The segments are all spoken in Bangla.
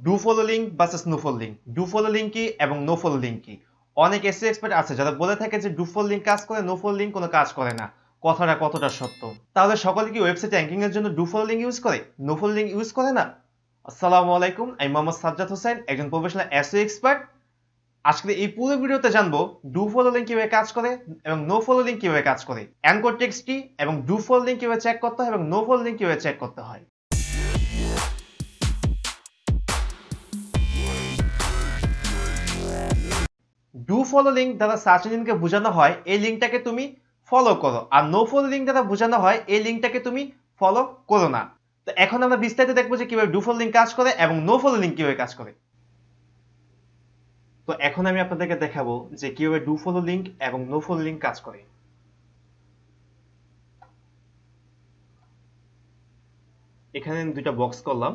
Do follow link versus no follow link. Do follow link কি এবং নো ফলো লিঙ্ক কি? অনেক এসইও এক্সপার্ট আছে যারা বলে থাকে যে ডু ফলো লিঙ্ক কাজ করে, নো ফলো লিঙ্ক কোনো কাজ করে না। কথাটা কতটা সত্য? তাহলে সকলে কি ওয়েবসাইট র্যাঙ্কিং এর জন্য ডু ফলো লিঙ্ক ইউজ করে, নো ফলো লিঙ্ক ইউজ করে না? আসসালামু আলাইকুম, আমি মোহাম্মদ সাজ্জাদ হোসেন, একজন প্রফেশনাল এসইও এক্সপার্ট। আজকে এই পুরো ভিডিওতে জানবো ডু ফলো লিঙ্ক কিভাবে কাজ করে এবং নো ফলো লিঙ্ক কিভাবে কাজ করে, অ্যাঙ্কর টেক্সট কি এবং ডু ফলো লিঙ্ক কিভাবে চেক করতে হয় এবং নো ফলো লিঙ্ক কিভাবে চেক করতে হয়। ডু ফলো লিঙ্ক দ্বারা সার্চ ইঞ্জিনকে বোঝানো হয় এই লিঙ্কটাকে তুমি ফলো করো, আর নো ফলো লিঙ্ক দ্বারা বোঝানো হয় এই লিঙ্কটাকে তুমি ফলো করো না। তো এখন আমরা বিস্তারিত দেখবো যে কিভাবে ডু ফলো লিঙ্ক কাজ করে এবং নো ফলো লিঙ্ক কিভাবে কাজ করে। তো এখন আমি আপনাদেরকে দেখাবো যে কিভাবে ডু ফলো লিঙ্ক এবং নো ফলো লিঙ্ক কাজ করে। এখানে আমি দুইটা বক্স করলাম,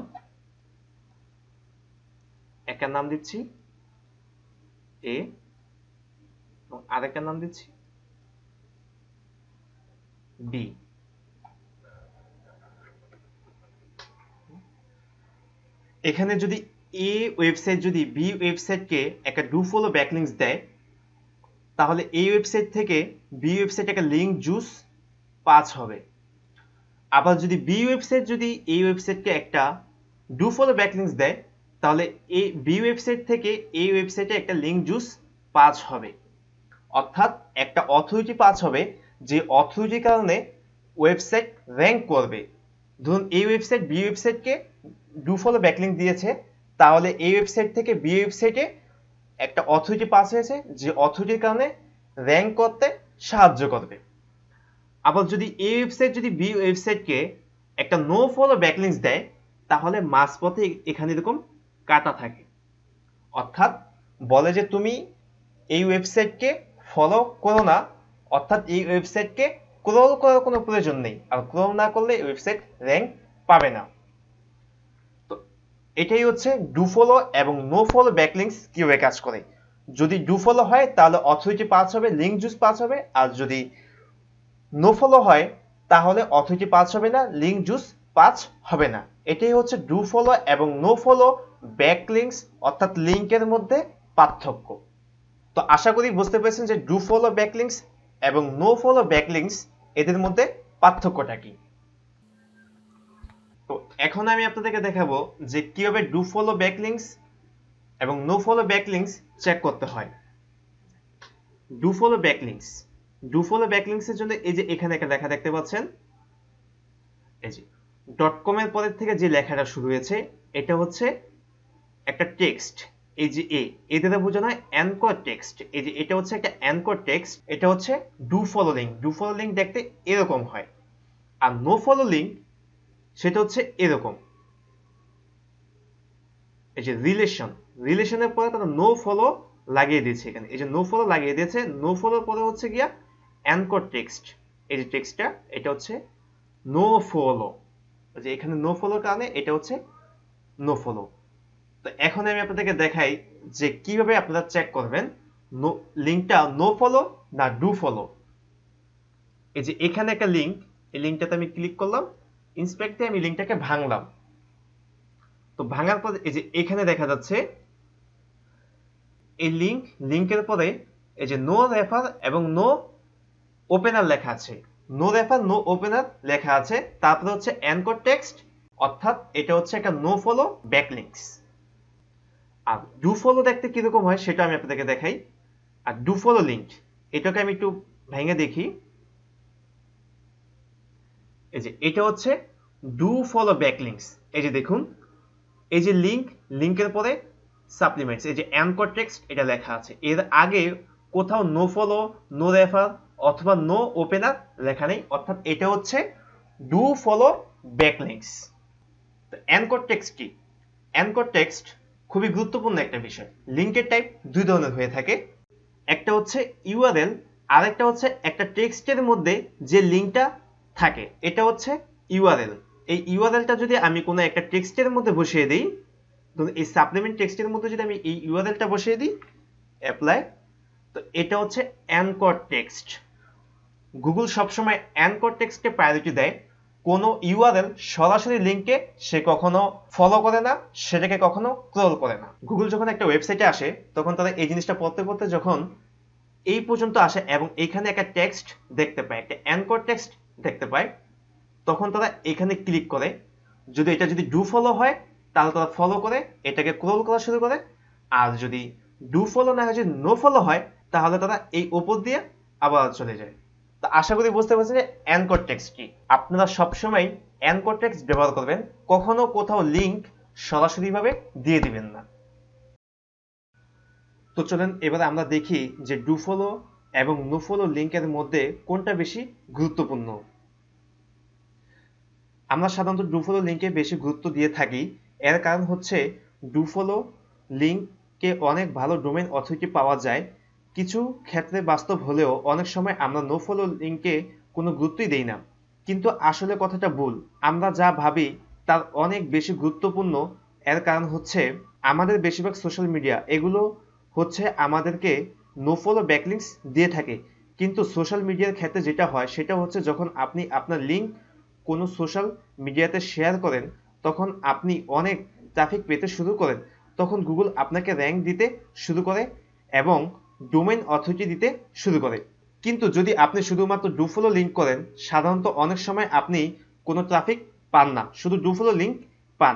একটার নাম দিচ্ছি এ এবং আরেকটার নাম দিচ্ছি বি। এখানে যদি এ ওয়েবসাইট যদি বি ওয়েবসাইটকে একটা ডু ফলো ব্যাকলিংকস দেয়, তাহলে এই ওয়েবসাইট থেকে বি ওয়েবসাইট একটা লিঙ্ক জুস পাস হবে। আবার যদি বি ওয়েবসাইট যদি এই ওয়েবসাইটকে একটা ডু ফলো ব্যাকলিংকস দেয়, তাহলে এই বি ওয়েবসাইট থেকে এই ওয়েবসাইটে একটা লিঙ্ক জুস পাস হবে। অর্থাৎ একটা অথরিটি পাস হবে, যে অথরিটির কারণে ওয়েবসাইট র্যাঙ্ক করবে। ধরুন এই ওয়েবসাইট বি ওয়েবসাইটকে ডু ফলো ব্যাকলিংক দিয়েছে, তাহলে এই ওয়েবসাইট থেকে বি ওয়েবসাইটে একটা অথরিটি পাস হয়েছে, যে অথরিটির কারণে র্যাঙ্ক করতে সাহায্য করবে। আবার যদি এই ওয়েবসাইট যদি বি ওয়েবসাইটকে একটা নো ফলো ব্যাকলিংকস দেয়, তাহলে মাঝপথে এখানে এরকম কাটা থাকে, অর্থাৎ বলে যে তুমি এই ওয়েবসাইটকে ফলো করো না, অর্থাৎ এই ওয়েবসাইটকে ক্রল করার কোনো প্রয়োজন নেই, আর ক্রল না করলে এই ওয়েবসাইট র্যাঙ্ক পাবে না। তো এটাই হচ্ছে ডু ফলো এবং নো ফলো ব্যাকলিংকস কিভাবে কাজ করে। যদি ডু ফলো হয় তাহলে অথরিটি পাস হবে, লিঙ্ক জুস পাস হবে, আর যদি নো ফলো হয় তাহলে অথরিটি পাস হবে না, লিঙ্ক জুস পাস হবে না। এটাই হচ্ছে ডু ফলো এবং নো ফলো ব্যাকলিংকস অর্থাৎ লিঙ্কের মধ্যে পার্থক্য। তো আশা করি বুঝতে পেরেছেন যে ডু ফলো ব্যাকলিংকস এবং নো ফলো ব্যাকলিংকস এদের মধ্যে পার্থক্যটা কি। তো এখন আমি আপনাদেরকে দেখাবো যে কিভাবে ডু ফলো ব্যাকলিংকস এবং নো ফলো ব্যাকলিংকস চেক করতে হয়। Do follow backlinks, do follow backlinks এর জন্য এই যে এখানে একটা লেখা দেখতে পাচ্ছেন, এই যে .com এর পরের থেকে যে লেখাটা শুরু হয়েছে এটা হচ্ছে একটা টেক্সট। এই যে এ দ্বারা বোঝানো হয় অ্যাঙ্কর টেক্সট। এই যে এটা হচ্ছে একটা অ্যাঙ্কর টেক্সট, এটা হচ্ছে do follow link. Do follow link দেখতে এরকম হয়। আর নো ফলো লিঙ্ক সেটা হচ্ছে এরকম, এই যে রিলেশন, রিলেশনের পরে তারা নো ফলো লাগিয়ে দিয়েছে এখানে, এই যে নো ফলো লাগিয়ে দিয়েছে। নো ফলোর পরে হচ্ছে গিয়া অ্যাঙ্কর টেক্সট, এই যে টেক্সটটা এটা হচ্ছে নো ফলো, যে এখানে নো ফলোর কারণে এটা হচ্ছে নো ফলো। তো এখন আমি আপনাদেরকে দেখাই যে কিভাবে আপনারা চেক করবেন লিঙ্কটা নো ফলো না ডু ফলো। এই যে এখানে একটা লিঙ্ক, এই লিঙ্কটাতে আমি ক্লিক করলাম, ইন্সপেক্টে আমি লিঙ্কটাকে ভাঙলাম। তো ভাঙার পর এই যে এখানে দেখা যাচ্ছে এই লিঙ্কের পরে এই যে নো রেফার এবং নো ওপেনার লেখা আছে। নো রেফার নো ওপেনার লেখা আছে, তারপরে হচ্ছে অ্যাঙ্কর টেক্সট, অর্থাৎ এটা হচ্ছে একটা নো ফলো ব্যাকলিংকস। আর ডু ফলো দেখতে কিরকম হয় সেটা আমি আপনাদেরকে দেখাই। আর ডু ফলো লিঙ্ক এটাকে আমি একটু ভেঙে দেখি। এই যে এটা হচ্ছে ডু ফলো ব্যাকলিংকস। এই যে দেখুন, এই যে লিঙ্কের পরে সাপ্লিমেন্টস, এই যে অ্যাঙ্কর টেক্সট এটা লেখা আছে, এর আগে কোথাও নো ফলো, নো রেফার অথবা নো ওপেনার লেখা নেই, অর্থাৎ এটা হচ্ছে ডু ফলো ব্যাকলিংকস। তো অ্যাঙ্কর টেক্সট কি? অ্যাঙ্কর টেক্সট খুবই গুরুত্বপূর্ণ একটা বিষয়। লিঙ্কের টাইপ দুই ধরনের হয়ে থাকে, একটা হচ্ছে ইউআরএল, আর একটা হচ্ছে একটা টেক্সটের মধ্যে যে লিঙ্কটা থাকে, এটা হচ্ছে ইউআরএল। এই ইউআরএলটা যদি আমি কোনো একটা টেক্সটের মধ্যে বসিয়ে দিই, ধরুন এই সাপ্লিমেন্ট টেক্সটের মধ্যে যদি আমি এই ইউআরএলটা বসিয়ে দিই, অ্যাপ্লাই, তো এটা হচ্ছে অ্যাঙ্কর টেক্সট। গুগল সবসময় অ্যাঙ্কর টেক্সটকে প্রায়োরিটি দেয়, কোনো ইউআরএল সরাসরি লিঙ্কে সে কখনো ফলো করে না, সেটাকে কখনো ক্রল করে না। গুগল যখন একটা ওয়েবসাইটে আসে তখন তারা এই জিনিসটা পড়তে পড়তে যখন এই পর্যন্ত আসে এবং এখানে একটা টেক্সট দেখতে পায়, একটা অ্যানকর টেক্সট দেখতে পায়, তখন তারা এখানে ক্লিক করে। যদি এটা যদি ডু ফলো হয় তাহলে তারা ফলো করে এটাকে ক্রল করা শুরু করে, আর যদি ডু ফলো না হয়, যদি নো ফলো হয়, তাহলে তারা এই উপর দিয়ে আবার চলে যায়। তো আশা করি বুঝতে পারছেন যে অ্যানকর টেক্সট কি। আপনারা সবসময় অ্যানকর টেক্সট ব্যবহার করবেন, কখনো কোথাও লিঙ্ক সরাসরি ভাবে দিয়ে দিবেন না। তো চলেন এবার আমরা দেখি যে ডু ফলো এবং নো ফলো লিঙ্কের মধ্যে কোনটা বেশি গুরুত্বপূর্ণ। আমরা সাধারণত ডু ফলো লিঙ্কে বেশি গুরুত্ব দিয়ে থাকি। এর কারণ হচ্ছে ডু ফলো লিঙ্কে অনেক ভালো ডোমেইন অথরিটি পাওয়া যায়। কিছু ক্ষেত্রে বাস্তব হলেও অনেক সময় আমরা নো ফলো লিঙ্কে কোনো গুরুত্বই দেই না, কিন্তু আসলে কথাটা ভুল। আমরা যা ভাবি তার অনেক বেশি গুরুত্বপূর্ণ। এর কারণ হচ্ছে আমাদের বেশিরভাগ সোশ্যাল মিডিয়া এগুলো হচ্ছে আমাদেরকে নো ফলো ব্যাকলিংকস দিয়ে থাকে, কিন্তু সোশ্যাল মিডিয়ার ক্ষেত্রে যেটা হয় সেটা হচ্ছে যখন আপনি আপনার লিঙ্ক কোনো সোশ্যাল মিডিয়াতে শেয়ার করেন তখন আপনি অনেক ট্রাফিক পেতে শুরু করেন, তখন গুগল আপনাকে র্যাঙ্ক দিতে শুরু করে এবং ডোমেইন অথরিটি দিতে শুরু করে। কিন্তু যদি আপনি শুধুমাত্র ডু ফলো লিঙ্ক করেন, সাধারণত অনেক সময় আপনি কোনো ট্রাফিক পান না, শুধু ডু ফলো লিঙ্ক পান।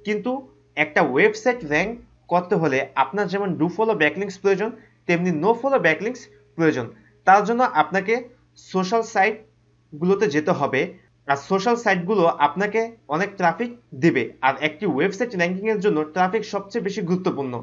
কিন্তু একটা ওয়েবসাইট র্যাঙ্ক করতে হলে আপনার যেমন ডু ফলো ব্যাকলিংকস প্রয়োজন, তেমনি নো ফলো ব্যাকলিংকস প্রয়োজন। তার জন্য আপনাকে সোশ্যাল সাইটগুলোতে যেতে হবে, আর সোশ্যাল সাইটগুলো আপনাকে অনেক ট্রাফিক দিবে, আর একটি ওয়েবসাইট র্যাঙ্কিং এর জন্য ট্রাফিক সবচেয়ে বেশি গুরুত্বপূর্ণ।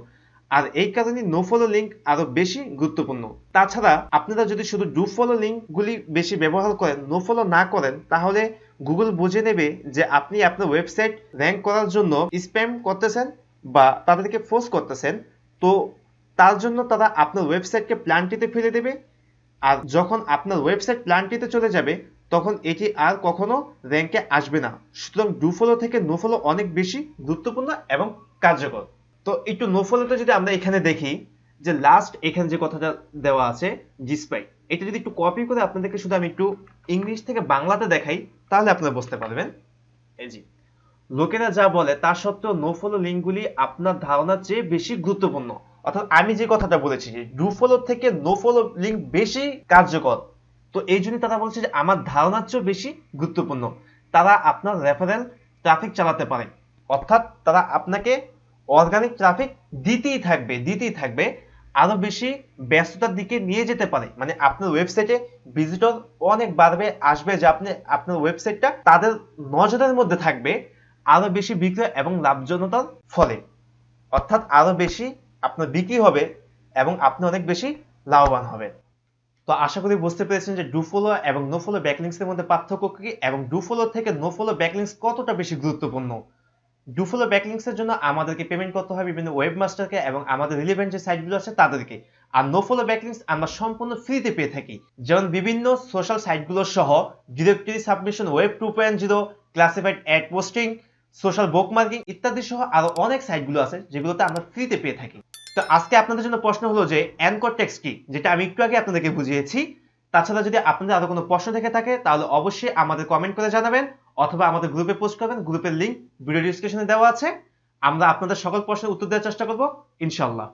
আর এই কারণে নো ফলো লিঙ্ক আরো বেশি গুরুত্বপূর্ণ। তাছাড়া আপনারা যদি শুধু ডু ফলো লিঙ্কগুলি বেশি ব্যবহার করেন, নো ফলো না করেন, তাহলে গুগল বুঝে নেবে যে আপনি আপনার ওয়েবসাইট র্যাঙ্ক করার জন্য স্প্যাম করতেছেন বা তাদেরকে ফোর্স করতেছেন। তো তার জন্য তারা আপনার ওয়েবসাইটকে প্ল্যান্টিতে ফেলে দেবে, আর যখন আপনার ওয়েবসাইট প্ল্যান্টিতে চলে যাবে তখন এটি আর কখনো র্যাঙ্কে আসবে না। সুতরাং ডু ফলো থেকে নো ফলো অনেক বেশি গুরুত্বপূর্ণ এবং কার্যকর। তো একটু নো ফলোতে যদি আমরা এখানে দেখি যে লাস্ট এখানে যে কথাটা দেওয়া আছে জিস্পাই, এটা যদি একটু কপি করে আপনাদেরকে শুধু আমি একটু ইংলিশ থেকে বাংলাতে দেখাই তাহলে আপনারা বুঝতে পারবেন। এই জি, লোকেরা যা বলে তা সত্ত্বেও নো ফলো লিঙ্কগুলি আপনার ধারণার চেয়ে বেশি গুরুত্বপূর্ণ। অর্থাৎ আমি যে কথাটা বলেছি যে ডু ফলো থেকে নো ফলো লিঙ্ক বেশি কার্যকর, তো এই জন্য তারা বলছে যে আমার ধারণার চেয়ে বেশি গুরুত্বপূর্ণ। তারা আপনার রেফারেল ট্রাফিক চালাতে পারে, অর্থাৎ তারা আপনাকে অর্গানিক ট্রাফিক দিতেই থাকবে, আরো বেশি ব্যস্ততার দিকে নিয়ে যেতে পারে। মানে আপনার ওয়েবসাইটে ভিজিটর অনেক বাড়বে, আসবে, যে আপনি আপনার ওয়েবসাইটটা তাদের নজরের মধ্যে থাকবে আরো বেশি বিক্রয় এবং লাভজনতার ফলে। অর্থাৎ আরো বেশি আপনার বিক্রি হবে এবং আপনি অনেক বেশি লাভবান হবেন। তো আশা করি বুঝতে পেরেছেন যে ডু ফলো এবং নো ফলো ব্যাকলিংকস এর মধ্যে পার্থক্য কি এবং ডু ফলো থেকে নো ফলো ব্যাকলিংকস কতটা বেশি গুরুত্বপূর্ণ। ডু ফলো ব্যাকলিংকস এর জন্য আমাদেরকে পেমেন্ট করতে হয় বিভিন্ন ওয়েবমাস্টারকে এবং আমাদের রিলেভেন্ট যে সাইটগুলো আছে তাদেরকে। আর নো ফলো ব্যাকলিংকস আমরা সম্পূর্ণ ফ্রিতে পেয়ে থাকি, যেমন বিভিন্ন সোশ্যাল সাইটগুলো সহ directory submission, web 2.0, classified ad posting, social bookmarking ইত্যাদি সহ আরো অনেক সাইটগুলো আছে যেগুলোতে আমরা ফ্রিতে পেয়ে থাকি। তো আজকে আপনাদের জন্য প্রশ্ন হলো যে অ্যানকর টেক্সট কি, যেটা আমি একটু আগে আপনাদেরকে বুঝিয়েছি। তাছাড়া যদি আপনাদের আরো কোনো প্রশ্ন থেকে থাকে তাহলে অবশ্যই আমাদের কমেন্ট করে জানাবেন অথবা আমাদের গ্রুপে পোস্ট করবেন। গ্রুপের লিংক ভিডিও ডেসক্রিপশনে দেওয়া আছে। আমরা আপনাদের সকল প্রশ্নের উত্তর দেওয়ার চেষ্টা করব ইনশাআল্লাহ।